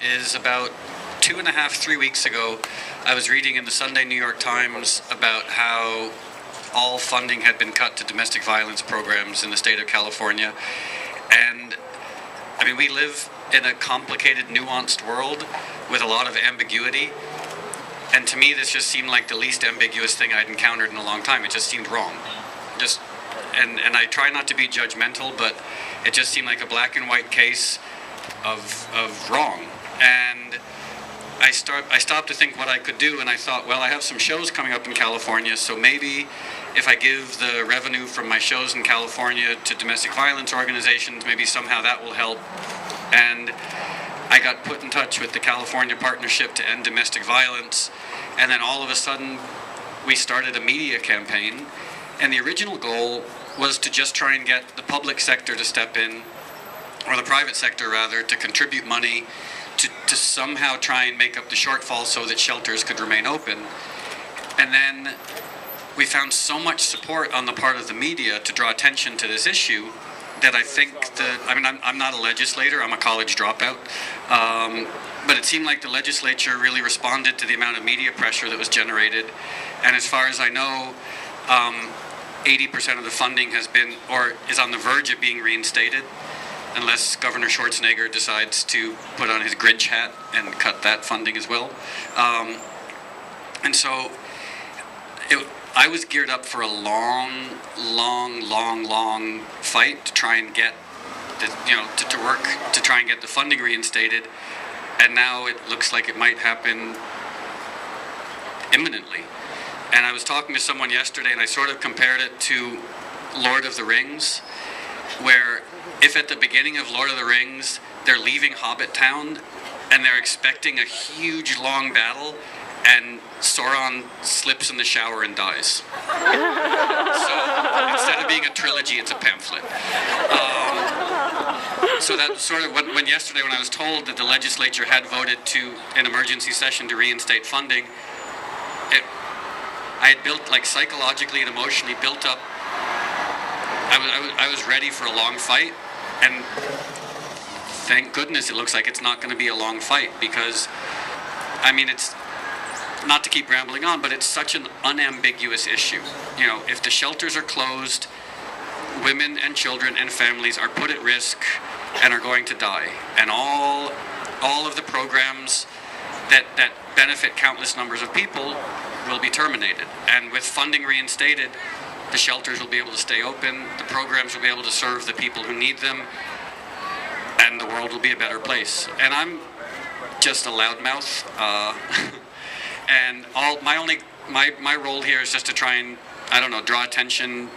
is about 2.5, 3 weeks ago, I was reading in the Sunday New York Times about how all funding had been cut to domestic violence programs in the state of California. And I mean, we live in a complicated, nuanced world with a lot of ambiguity. And to me, this just seemed like the least ambiguous thing I'd encountered in a long time. It just seemed wrong. And I try not to be judgmental, but it just seemed like a black and white case of wrong. And I stopped to think what I could do, and I thought, well, I have some shows coming up in California, so maybe if I give the revenue from my shows in California to domestic violence organizations, maybe somehow that will help. And I got put in touch with the California Partnership to End Domestic Violence, and then all of a sudden we started a media campaign, and the original goal was to just try and get the public sector to step in, or the private sector rather, to contribute money to somehow try and make up the shortfall so that shelters could remain open. And then we found so much support on the part of the media to draw attention to this issue that I think I'm not a legislator, I'm a college dropout, but it seemed like the legislature really responded to the amount of media pressure that was generated. And as far as I know, 80% of the funding has been, or is on the verge of being reinstated, unless Governor Schwarzenegger decides to put on his Grinch hat and cut that funding as well. And so I was geared up for a long fight to try and get to work to try and get the funding reinstated, and now it looks like it might happen imminently. And I was talking to someone yesterday, and I sort of compared it to Lord of the Rings, where if at the beginning of Lord of the Rings they're leaving Hobbit Town and they're expecting a huge long battle, and Sauron slips in the shower and dies. So instead of being a trilogy, it's a pamphlet. So that sort of, when yesterday when I was told that the legislature had voted to an emergency session to reinstate funding, I had built, like, psychologically and emotionally built up. I was ready for a long fight, and thank goodness it looks like it's not going to be a long fight, because, I mean, it's not to keep rambling on, but it's such an unambiguous issue. You know, if the shelters are closed, women and children and families are put at risk and are going to die, and all of the programs that benefit countless numbers of people will be terminated. And with funding reinstated, the shelters will be able to stay open, the programs will be able to serve the people who need them, and the world will be a better place. And I'm just a loudmouth, and my role here is just to try and, I don't know, draw attention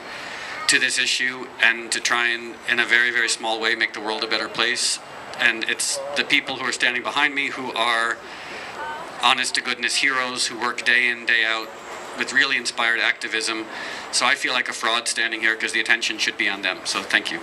to this issue and to try and, in a very, very small way, make the world a better place. And it's the people who are standing behind me who are honest-to-goodness heroes who work day in, day out with really inspired activism. So I feel like a fraud standing here because the attention should be on them. So thank you.